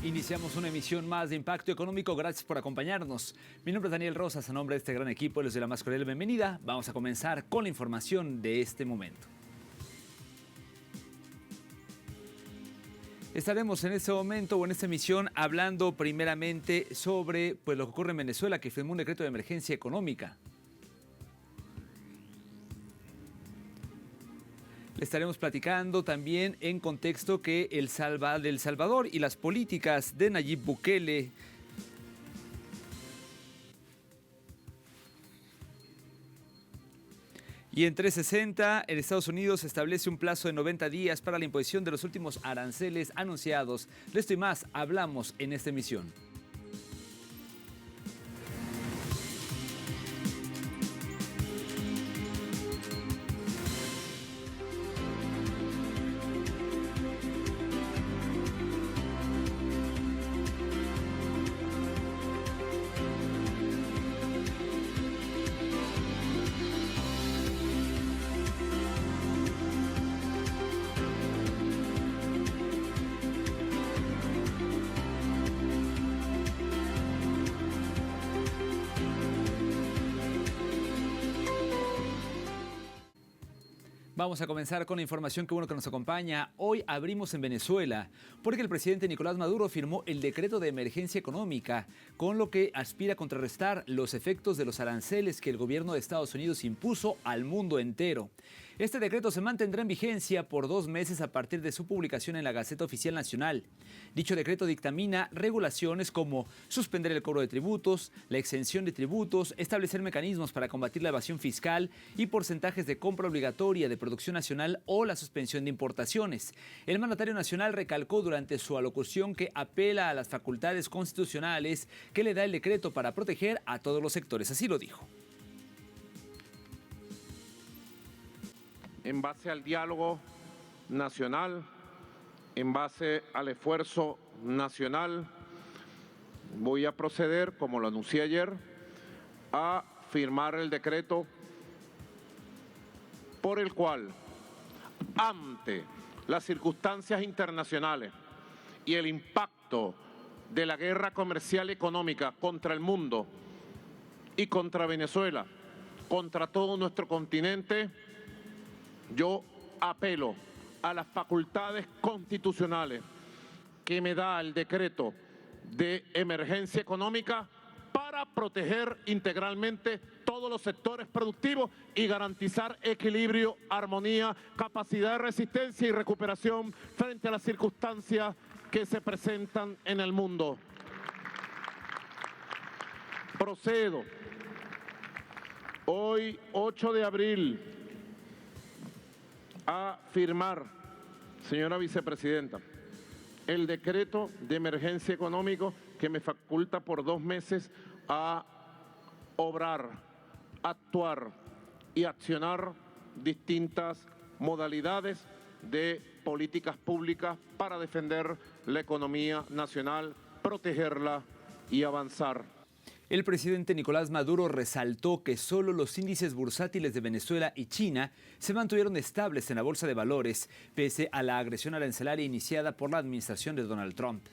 Iniciamos una emisión más de Impacto Económico. Gracias por acompañarnos. Mi nombre es Daniel Rosas. A nombre de este gran equipo les doy la más cordial bienvenida. Vamos a comenzar con la información de este momento. Estaremos en este momento o en esta emisión hablando primeramente sobre lo que ocurre en Venezuela, que firmó un decreto de emergencia económica. Estaremos platicando también en contexto que El Salvador y las políticas de Nayib Bukele. Y en 360, en Estados Unidos establece un plazo de 90 días para la imposición de los últimos aranceles anunciados. De esto y más hablamos en esta emisión. Vamos a comenzar con la información que bueno que nos acompaña. Hoy abrimos en Venezuela porque el presidente Nicolás Maduro firmó el decreto de emergencia económica, con lo que aspira a contrarrestar los efectos de los aranceles que el gobierno de Estados Unidos impuso al mundo entero. Este decreto se mantendrá en vigencia por 2 meses a partir de su publicación en la Gaceta Oficial Nacional. Dicho decreto dictamina regulaciones como suspender el cobro de tributos, la exención de tributos, establecer mecanismos para combatir la evasión fiscal y porcentajes de compra obligatoria de producción nacional o la suspensión de importaciones. El mandatario nacional recalcó durante su alocución que apela a las facultades constitucionales que le da el decreto para proteger a todos los sectores. Así lo dijo. En base al diálogo nacional, en base al esfuerzo nacional, voy a proceder, como lo anuncié ayer, a firmar el decreto por el cual, ante las circunstancias internacionales y el impacto de la guerra comercial y económica contra el mundo y contra Venezuela, contra todo nuestro continente, yo apelo a las facultades constitucionales que me da el decreto de emergencia económica para proteger integralmente todos los sectores productivos y garantizar equilibrio, armonía, capacidad de resistencia y recuperación frente a las circunstancias que se presentan en el mundo. Procedo. Hoy, 8 de abril, a firmar, señora vicepresidenta, el decreto de emergencia económico que me faculta por 2 meses a obrar, actuar y accionar distintas modalidades de políticas públicas para defender la economía nacional, protegerla y avanzar. El presidente Nicolás Maduro resaltó que solo los índices bursátiles de Venezuela y China se mantuvieron estables en la bolsa de valores, pese a la agresión arancelaria iniciada por la administración de Donald Trump.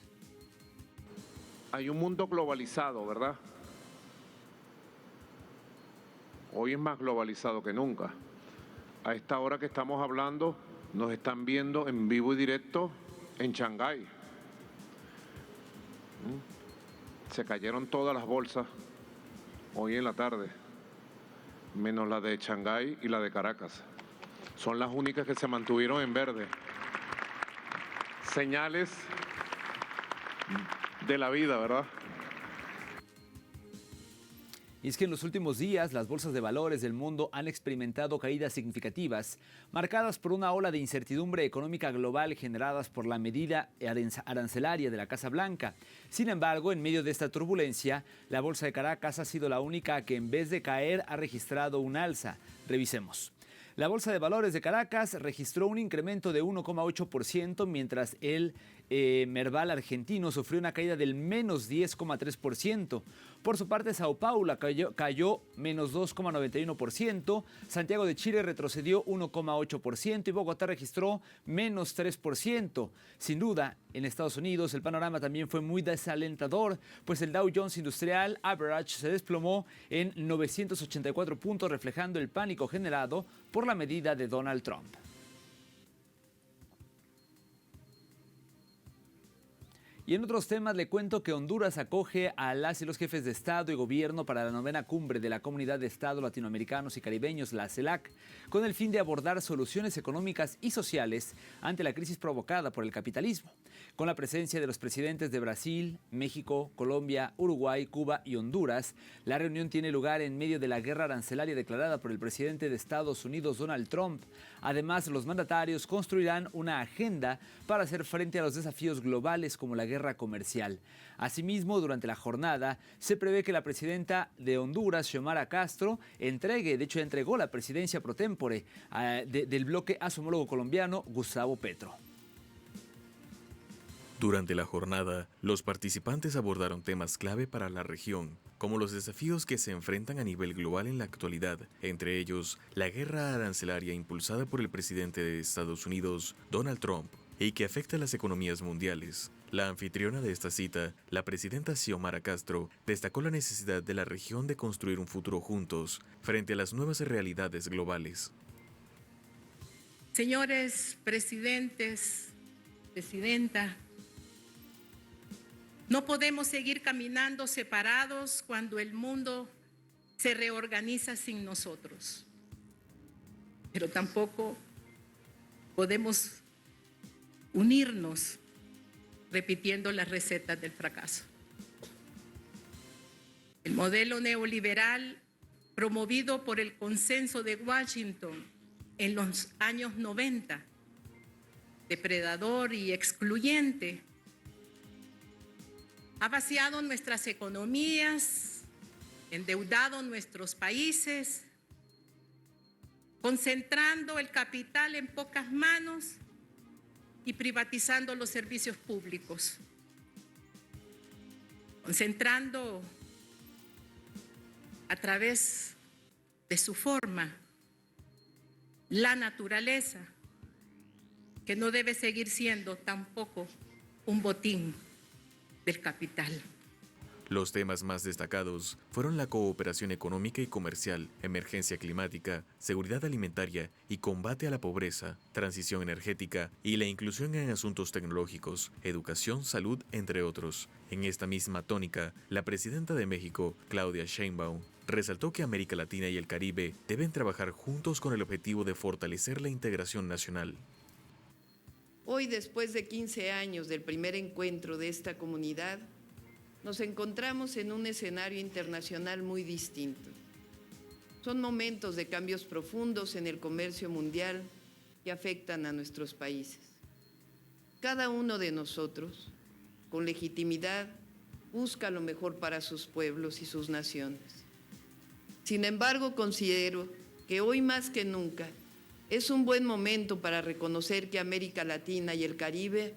Hay un mundo globalizado, ¿verdad? Hoy es más globalizado que nunca. A esta hora que estamos hablando, nos están viendo en vivo y directo en Shanghái. Se cayeron todas las bolsas hoy en la tarde, menos la de Shanghái y la de Caracas. Son las únicas que se mantuvieron en verde. Señales de la vida, ¿verdad? Y es que en los últimos días las bolsas de valores del mundo han experimentado caídas significativas, marcadas por una ola de incertidumbre económica global generadas por la medida arancelaria de la Casa Blanca. Sin embargo, en medio de esta turbulencia, la bolsa de Caracas ha sido la única que en vez de caer ha registrado un alza. Revisemos. La Bolsa de Valores de Caracas registró un incremento de 1,8%, mientras el Merval argentino sufrió una caída del menos 10,3%. Por su parte, Sao Paulo cayó menos 2,91%, Santiago de Chile retrocedió 1,8% y Bogotá registró menos 3%. Sin duda, en Estados Unidos el panorama también fue muy desalentador, pues el Dow Jones Industrial Average se desplomó en 984 puntos, reflejando el pánico generado por la medida de Donald Trump. Y en otros temas le cuento que Honduras acoge a las y los jefes de Estado y Gobierno para la 9ª cumbre de la Comunidad de Estados Latinoamericanos y Caribeños, la CELAC, con el fin de abordar soluciones económicas y sociales ante la crisis provocada por el capitalismo. Con la presencia de los presidentes de Brasil, México, Colombia, Uruguay, Cuba y Honduras, la reunión tiene lugar en medio de la guerra arancelaria declarada por el presidente de Estados Unidos, Donald Trump. Además, los mandatarios construirán una agenda para hacer frente a los desafíos globales como la guerra comercial. Asimismo, durante la jornada, se prevé que la presidenta de Honduras, Xiomara Castro, entregó la presidencia pro tempore del bloque a su homólogo colombiano, Gustavo Petro. Durante la jornada, los participantes abordaron temas clave para la región, como los desafíos que se enfrentan a nivel global en la actualidad, entre ellos la guerra arancelaria impulsada por el presidente de Estados Unidos, Donald Trump, y que afecta a las economías mundiales. La anfitriona de esta cita, la presidenta Xiomara Castro, destacó la necesidad de la región de construir un futuro juntos frente a las nuevas realidades globales. Señores presidentes, presidenta, no podemos seguir caminando separados cuando el mundo se reorganiza sin nosotros. Pero tampoco podemos unirnos repitiendo las recetas del fracaso. El modelo neoliberal promovido por el consenso de Washington en los años 90, depredador y excluyente, ha vaciado nuestras economías, endeudado nuestros países, concentrando el capital en pocas manos y privatizando los servicios públicos, concentrando a través de su forma la naturaleza, que no debe seguir siendo tampoco un botín del capital. Los temas más destacados fueron la cooperación económica y comercial, emergencia climática, seguridad alimentaria y combate a la pobreza, transición energética y la inclusión en asuntos tecnológicos, educación, salud, entre otros. En esta misma tónica, la presidenta de México, Claudia Sheinbaum, resaltó que América Latina y el Caribe deben trabajar juntos con el objetivo de fortalecer la integración nacional. Hoy, después de 15 años del primer encuentro de esta comunidad, nos encontramos en un escenario internacional muy distinto. Son momentos de cambios profundos en el comercio mundial que afectan a nuestros países. Cada uno de nosotros, con legitimidad, busca lo mejor para sus pueblos y sus naciones. Sin embargo, considero que hoy más que nunca es un buen momento para reconocer que América Latina y el Caribe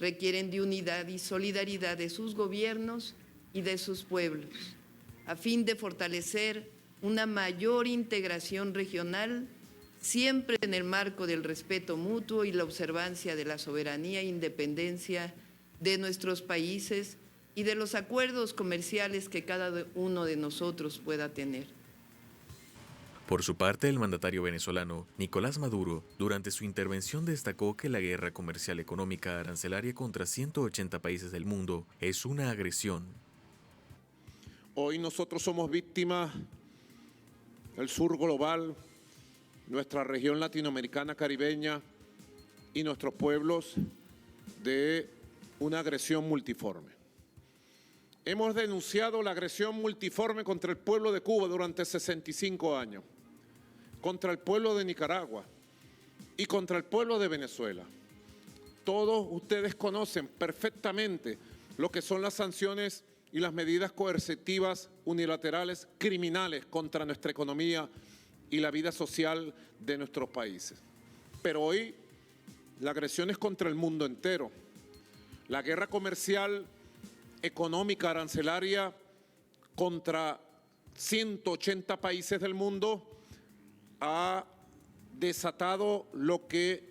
requieren de unidad y solidaridad de sus gobiernos y de sus pueblos, a fin de fortalecer una mayor integración regional, siempre en el marco del respeto mutuo y la observancia de la soberanía e independencia de nuestros países y de los acuerdos comerciales que cada uno de nosotros pueda tener. Por su parte, el mandatario venezolano, Nicolás Maduro, durante su intervención destacó que la guerra comercial económica arancelaria contra 180 países del mundo es una agresión. Hoy nosotros somos víctimas del sur global, nuestra región latinoamericana caribeña y nuestros pueblos de una agresión multiforme. Hemos denunciado la agresión multiforme contra el pueblo de Cuba durante 65 años, contra el pueblo de Nicaragua y contra el pueblo de Venezuela. Todos ustedes conocen perfectamente lo que son las sanciones y las medidas coercitivas unilaterales criminales contra nuestra economía y la vida social de nuestros países. Pero hoy la agresión es contra el mundo entero, La guerra comercial, económica, arancelaria contra 180 países del mundo ha desatado lo que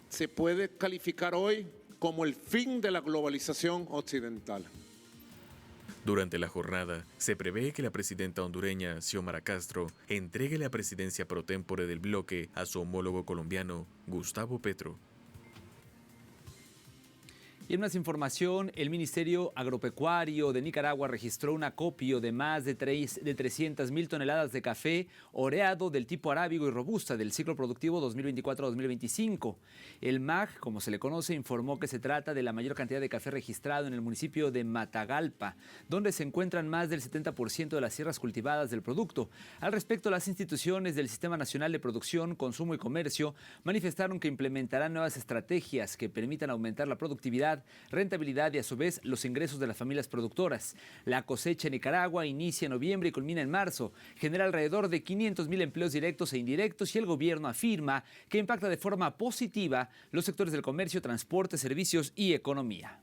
se puede calificar hoy como el fin de la globalización occidental. Durante la jornada, se prevé que la presidenta hondureña, Xiomara Castro, entregue la presidencia pro tempore del bloque a su homólogo colombiano, Gustavo Petro. Y en más información, el Ministerio Agropecuario de Nicaragua registró un acopio de más de 300.000 toneladas de café oreado del tipo arábigo y robusta del ciclo productivo 2024-2025. El MAG, como se le conoce, informó que se trata de la mayor cantidad de café registrado en el municipio de Matagalpa, donde se encuentran más del 70% de las tierras cultivadas del producto. Al respecto, las instituciones del Sistema Nacional de Producción, Consumo y Comercio manifestaron que implementarán nuevas estrategias que permitan aumentar la productividad, rentabilidad y a su vez los ingresos de las familias productoras. La cosecha en Nicaragua inicia en noviembre y culmina en marzo. Genera alrededor de 500.000 empleos directos e indirectos y el gobierno afirma que impacta de forma positiva los sectores del comercio, transporte, servicios y economía.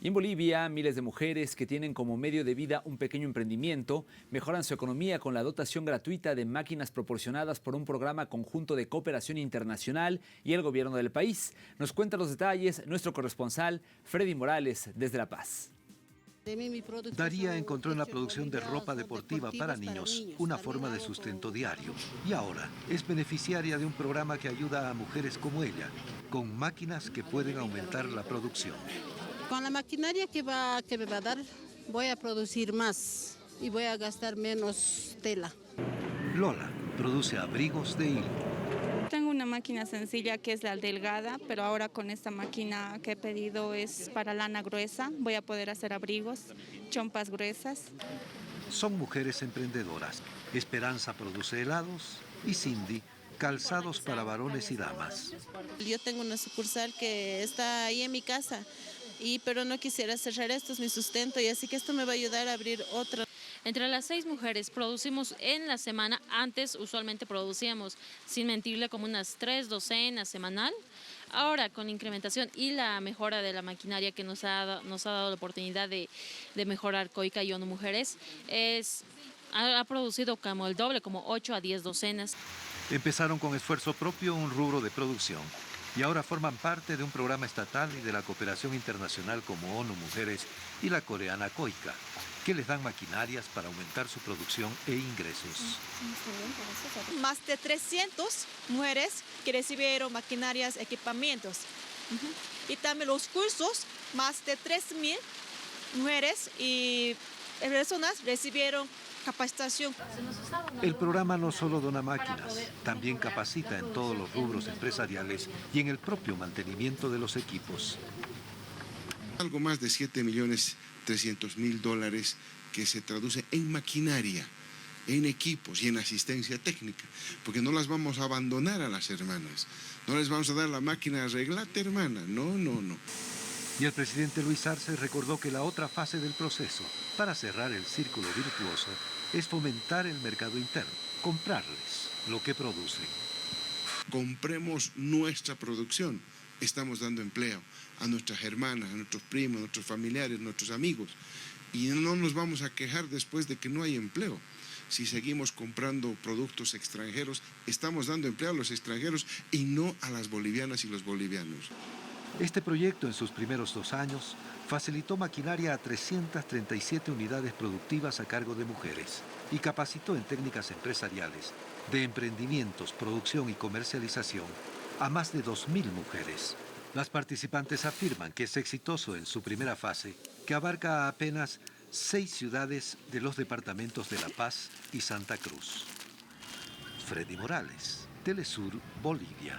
Y en Bolivia, miles de mujeres que tienen como medio de vida un pequeño emprendimiento mejoran su economía con la dotación gratuita de máquinas proporcionadas por un programa conjunto de cooperación internacional y el gobierno del país. Nos cuenta los detalles nuestro corresponsal Freddy Morales desde La Paz. Daría encontró en la producción de ropa deportiva para niños una forma de sustento diario y ahora es beneficiaria de un programa que ayuda a mujeres como ella con máquinas que pueden aumentar la producción. Con la maquinaria que me va a dar, voy a producir más y voy a gastar menos tela. Lola produce abrigos de hilo. Tengo una máquina sencilla que es la delgada, pero ahora con esta máquina que he pedido es para lana gruesa. Voy a poder hacer abrigos, chompas gruesas. Son mujeres emprendedoras. Esperanza produce helados y Cindy calzados para varones y damas. Yo tengo una sucursal que está ahí en mi casa. Pero no quisiera cerrar, esto es mi sustento y así que esto me va a ayudar a abrir otra. Entre las 6 mujeres producimos en la semana, antes usualmente producíamos, sin mentirle, como unas 3 docenas semanal. Ahora con la incrementación y la mejora de la maquinaria que nos ha dado la oportunidad de mejorar Coica y ONU Mujeres, ha producido como el doble, como 8 a 10 docenas. Empezaron con esfuerzo propio un rubro de producción. Y ahora forman parte de un programa estatal y de la cooperación internacional como ONU Mujeres y la coreana Coica, que les dan maquinarias para aumentar su producción e ingresos. Más de 300 mujeres que recibieron maquinarias, equipamientos. Y también los cursos, más de 3.000 mujeres y personas recibieron capacitación. El programa no solo dona máquinas, también capacita en todos los rubros empresariales y en el propio mantenimiento de los equipos. Algo más de $7.300.000 que se traduce en maquinaria, en equipos y en asistencia técnica, porque no las vamos a abandonar a las hermanas, no les vamos a dar la máquina, arreglate hermana, no. Y el presidente Luis Arce recordó que la otra fase del proceso, para cerrar el círculo virtuoso, es fomentar el mercado interno, comprarles lo que producen. Compremos nuestra producción, estamos dando empleo a nuestras hermanas, a nuestros primos, a nuestros familiares, a nuestros amigos, y no nos vamos a quejar después de que no hay empleo. Si seguimos comprando productos extranjeros, estamos dando empleo a los extranjeros y no a las bolivianas y los bolivianos. Este proyecto en sus primeros 2 años facilitó maquinaria a 337 unidades productivas a cargo de mujeres y capacitó en técnicas empresariales, de emprendimientos, producción y comercialización a más de 2.000 mujeres. Las participantes afirman que es exitoso en su primera fase, que abarca a apenas 6 ciudades de los departamentos de La Paz y Santa Cruz. Freddy Morales, Telesur, Bolivia.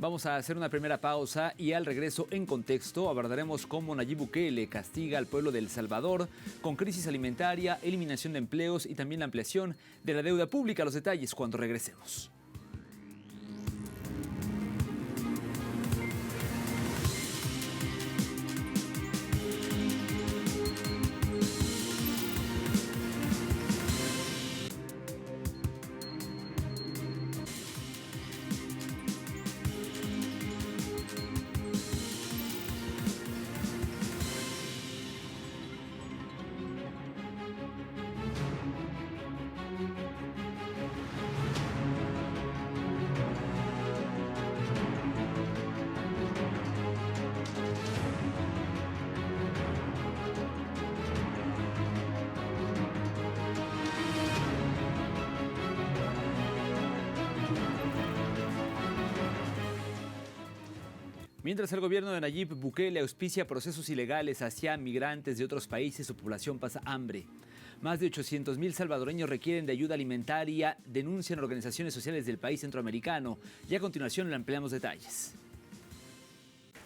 Vamos a hacer una primera pausa y al regreso en contexto abordaremos cómo Nayib Bukele castiga al pueblo de El Salvador con crisis alimentaria, eliminación de empleos y también la ampliación de la deuda pública. Los detalles cuando regresemos. Mientras el gobierno de Nayib Bukele auspicia procesos ilegales hacia migrantes de otros países, su población pasa hambre. Más de 800,000 salvadoreños requieren de ayuda alimentaria, denuncian organizaciones sociales del país centroamericano. Y a continuación le ampliamos detalles.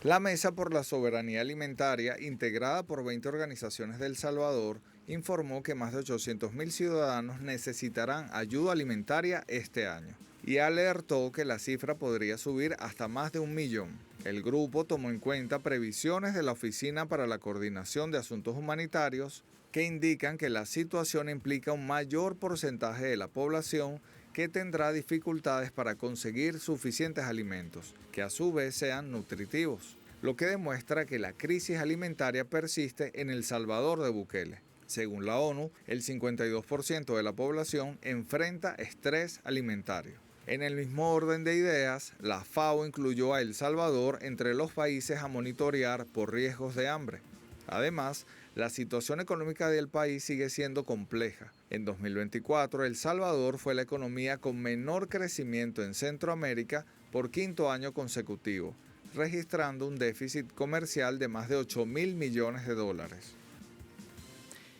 La Mesa por la Soberanía Alimentaria, integrada por 20 organizaciones de El Salvador, informó que más de 800,000 ciudadanos necesitarán ayuda alimentaria este año y alertó que la cifra podría subir hasta más de 1,000,000. El grupo tomó en cuenta previsiones de la Oficina para la Coordinación de Asuntos Humanitarios que indican que la situación implica un mayor porcentaje de la población que tendrá dificultades para conseguir suficientes alimentos, que a su vez sean nutritivos, lo que demuestra que la crisis alimentaria persiste en El Salvador de Bukele. Según la ONU, el 52% de la población enfrenta estrés alimentario. En el mismo orden de ideas, la FAO incluyó a El Salvador entre los países a monitorear por riesgos de hambre. Además, la situación económica del país sigue siendo compleja. En 2024, El Salvador fue la economía con menor crecimiento en Centroamérica por quinto año consecutivo, registrando un déficit comercial de más de 8,000 millones de dólares.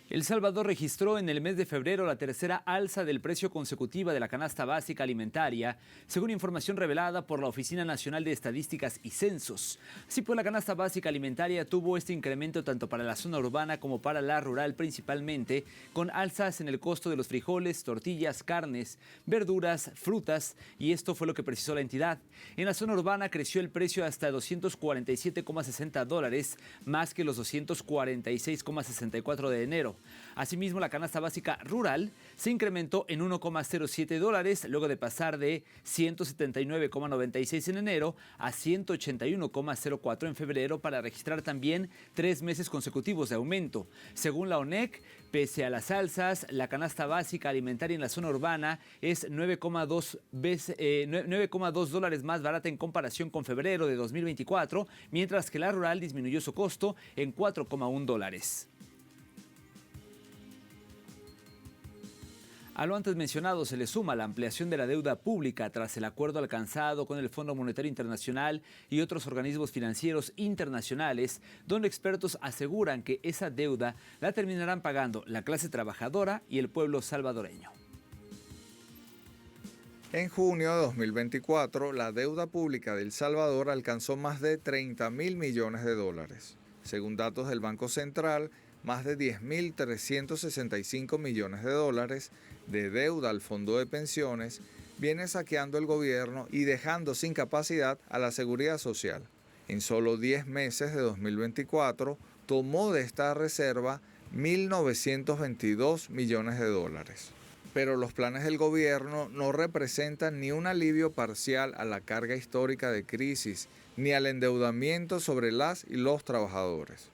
El Salvador registró en el mes de febrero la tercera alza del precio consecutiva de la canasta básica alimentaria, según información revelada por la Oficina Nacional de Estadísticas y Censos. Así pues, la canasta básica alimentaria tuvo este incremento tanto para la zona urbana como para la rural, principalmente con alzas en el costo de los frijoles, tortillas, carnes, verduras, frutas, y esto fue lo que precisó la entidad. En la zona urbana creció el precio hasta $247,60, más que los $246,64 de enero. Asimismo, la canasta básica rural se incrementó en $1,07, luego de pasar de $179,96 en enero a $181,04 en febrero, para registrar también 3 meses consecutivos de aumento. Según la ONEC, pese a las alzas, la canasta básica alimentaria en la zona urbana es $9,2 más barata en comparación con febrero de 2024, mientras que la rural disminuyó su costo en $4,1. A lo antes mencionado se le suma la ampliación de la deuda pública tras el acuerdo alcanzado con el Fondo Monetario Internacional y otros organismos financieros internacionales, donde expertos aseguran que esa deuda la terminarán pagando la clase trabajadora y el pueblo salvadoreño. En junio de 2024, la deuda pública de El Salvador alcanzó más de 30,000 millones de dólares. Según datos del Banco Central, más de 10,365 millones de dólares de deuda al fondo de pensiones viene saqueando el gobierno y dejando sin capacidad a la seguridad social. En solo 10 meses de 2024, tomó de esta reserva 1,922 millones de dólares. Pero los planes del gobierno no representan ni un alivio parcial a la carga histórica de crisis, ni al endeudamiento sobre las y los trabajadores.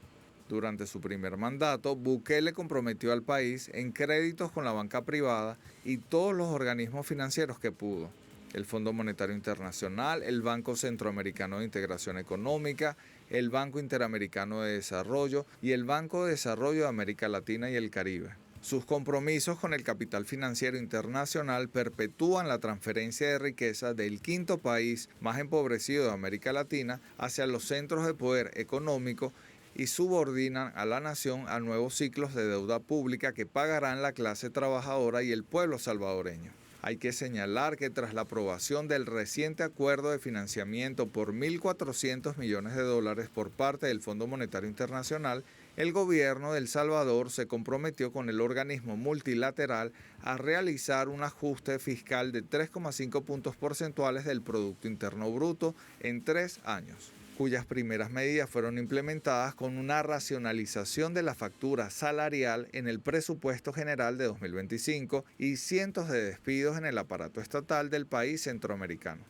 Durante su primer mandato, Bukele comprometió al país en créditos con la banca privada y todos los organismos financieros que pudo: el Fondo Monetario Internacional, el Banco Centroamericano de Integración Económica, el Banco Interamericano de Desarrollo y el Banco de Desarrollo de América Latina y el Caribe. Sus compromisos con el capital financiero internacional perpetúan la transferencia de riqueza del quinto país más empobrecido de América Latina hacia los centros de poder económico y subordinan a la nación a nuevos ciclos de deuda pública que pagarán la clase trabajadora y el pueblo salvadoreño. Hay que señalar que tras la aprobación del reciente acuerdo de financiamiento por 1,400 millones de dólares por parte del Fondo Monetario Internacional, el gobierno de El Salvador se comprometió con el organismo multilateral a realizar un ajuste fiscal de 3,5 puntos porcentuales del Producto Interno Bruto en 3 años, cuyas primeras medidas fueron implementadas con una racionalización de la factura salarial en el presupuesto general de 2025 y cientos de despidos en el aparato estatal del país centroamericano.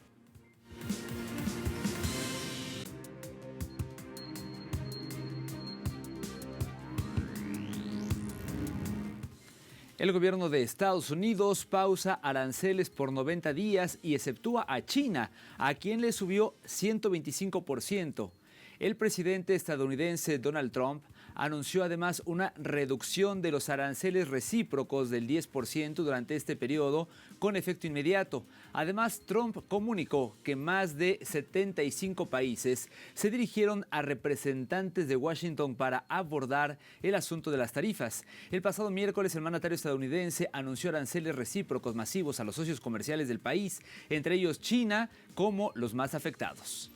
El gobierno de Estados Unidos pausa aranceles por 90 días y exceptúa a China, a quien le subió 125%. El presidente estadounidense Donald Trump anunció además una reducción de los aranceles recíprocos del 10% durante este periodo con efecto inmediato. Además, Trump comunicó que más de 75 países se dirigieron a representantes de Washington para abordar el asunto de las tarifas. El pasado miércoles, el mandatario estadounidense anunció aranceles recíprocos masivos a los socios comerciales del país, entre ellos China, como los más afectados.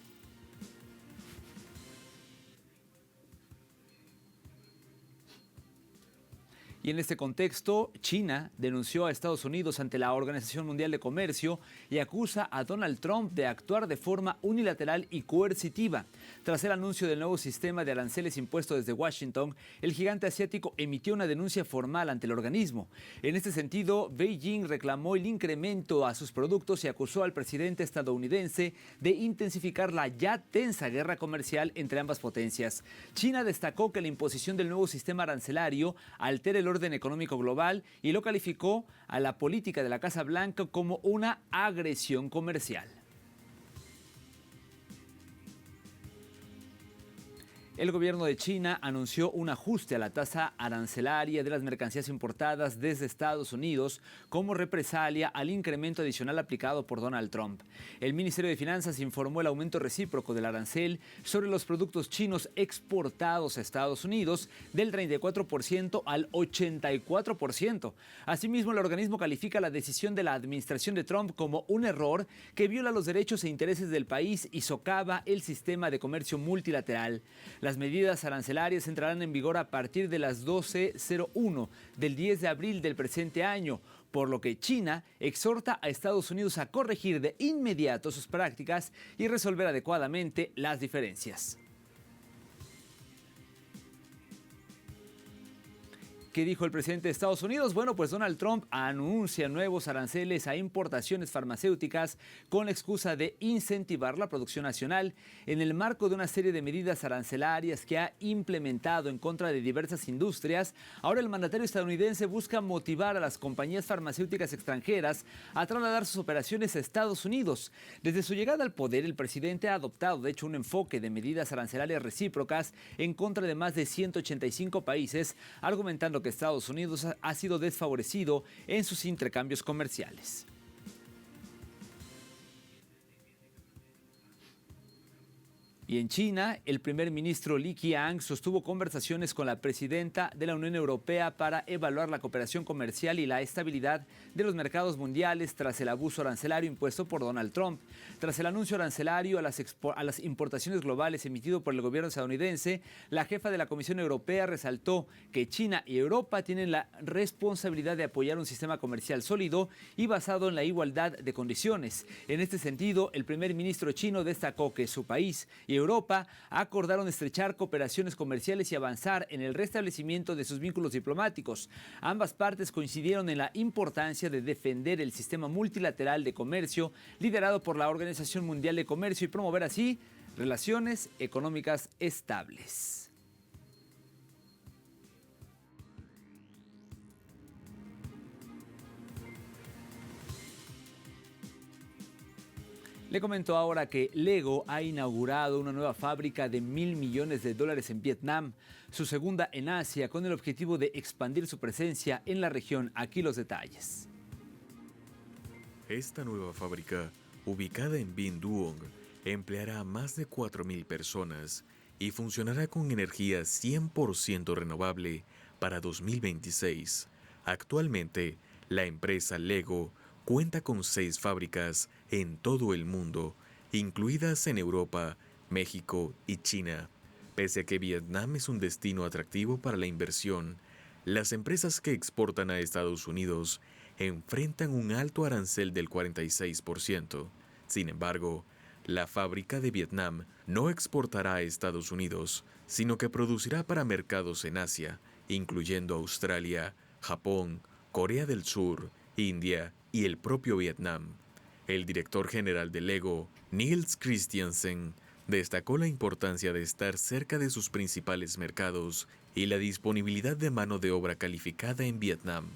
Y en este contexto, China denunció a Estados Unidos ante la Organización Mundial de Comercio y acusa a Donald Trump de actuar de forma unilateral y coercitiva. Tras el anuncio del nuevo sistema de aranceles impuesto desde Washington, el gigante asiático emitió una denuncia formal ante el organismo. En este sentido, Beijing reclamó el incremento a sus productos y acusó al presidente estadounidense de intensificar la ya tensa guerra comercial entre ambas potencias. China destacó que la imposición del nuevo sistema arancelario altera el orden económico global y lo calificó a la política de la Casa Blanca como una agresión comercial. El gobierno de China anunció un ajuste a la tasa arancelaria de las mercancías importadas desde Estados Unidos como represalia al incremento adicional aplicado por Donald Trump. El Ministerio de Finanzas informó el aumento recíproco del arancel sobre los productos chinos exportados a Estados Unidos del 34% al 84%. Asimismo, el organismo califica la decisión de la administración de Trump como un error que viola los derechos e intereses del país y socava el sistema de comercio multilateral. Las medidas arancelarias entrarán en vigor a partir de las 12:01 del 10 de abril del presente año, por lo que China exhorta a Estados Unidos a corregir de inmediato sus prácticas y resolver adecuadamente las diferencias. ¿Qué dijo el presidente de Estados Unidos? Bueno, pues Donald Trump anuncia nuevos aranceles a importaciones farmacéuticas con la excusa de incentivar la producción nacional en el marco de una serie de medidas arancelarias que ha implementado en contra de diversas industrias. Ahora el mandatario estadounidense busca motivar a las compañías farmacéuticas extranjeras a trasladar sus operaciones a Estados Unidos. Desde su llegada al poder, el presidente ha adoptado, de hecho, un enfoque de medidas arancelarias recíprocas en contra de más de 185 países, argumentando que Estados Unidos ha sido desfavorecido en sus intercambios comerciales. Y en China, el primer ministro Li Qiang sostuvo conversaciones con la presidenta de la Unión Europea para evaluar la cooperación comercial y la estabilidad de los mercados mundiales tras el abuso arancelario impuesto por Donald Trump. Tras el anuncio arancelario a las importaciones globales emitido por el gobierno estadounidense, la jefa de la Comisión Europea resaltó que China y Europa tienen la responsabilidad de apoyar un sistema comercial sólido y basado en la igualdad de condiciones. En este sentido, el primer ministro chino destacó que su país y Europa acordaron estrechar cooperaciones comerciales y avanzar en el restablecimiento de sus vínculos diplomáticos. Ambas partes coincidieron en la importancia de defender el sistema multilateral de comercio liderado por la Organización Mundial de Comercio y promover así relaciones económicas estables. Le comento ahora que Lego ha inaugurado una nueva fábrica de $1.000 millones en Vietnam, su segunda en Asia, con el objetivo de expandir su presencia en la región. Aquí los detalles. Esta nueva fábrica, ubicada en Binh Duong, empleará a más de 4.000 personas y funcionará con energía 100% renovable para 2026. Actualmente, la empresa Lego cuenta con 6 fábricas en todo el mundo, incluidas en Europa, México y China. Pese a que Vietnam es un destino atractivo para la inversión, las empresas que exportan a Estados Unidos enfrentan un alto arancel del 46%. Sin embargo, la fábrica de Vietnam no exportará a Estados Unidos, sino que producirá para mercados en Asia, incluyendo Australia, Japón, Corea del Sur, India y el propio Vietnam. El director general de Lego, Niels Christiansen, destacó la importancia de estar cerca de sus principales mercados y la disponibilidad de mano de obra calificada en Vietnam.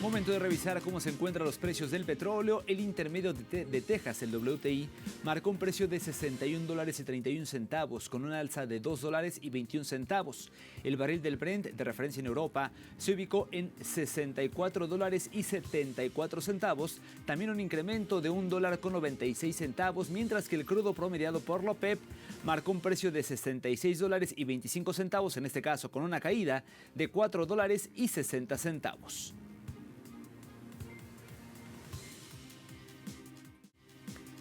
Momento de revisar cómo se encuentran los precios del petróleo. El intermedio de Texas, el WTI, marcó un precio de $61.31 con una alza de $2.21. El barril del Brent de referencia en Europa se ubicó en $64.74, también un incremento de $1.96, mientras que el crudo promediado por la OPEP marcó un precio de $66.25, en este caso con una caída de $4.60.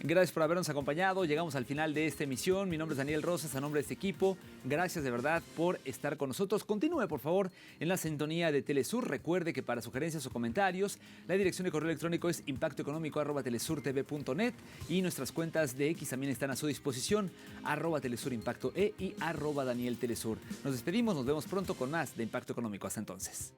Gracias por habernos acompañado. Llegamos al final de esta emisión. Mi nombre es Daniel Rosas, a nombre de este equipo. Gracias de verdad por estar con nosotros. Continúe, por favor, en la sintonía de Telesur. Recuerde que para sugerencias o comentarios, la dirección de correo electrónico es impactoeconómico@telesurtv.net y nuestras cuentas de X también están a su disposición, @telesurimpactoe y @danieltelesur. Nos despedimos, nos vemos pronto con más de Impacto Económico. Hasta entonces.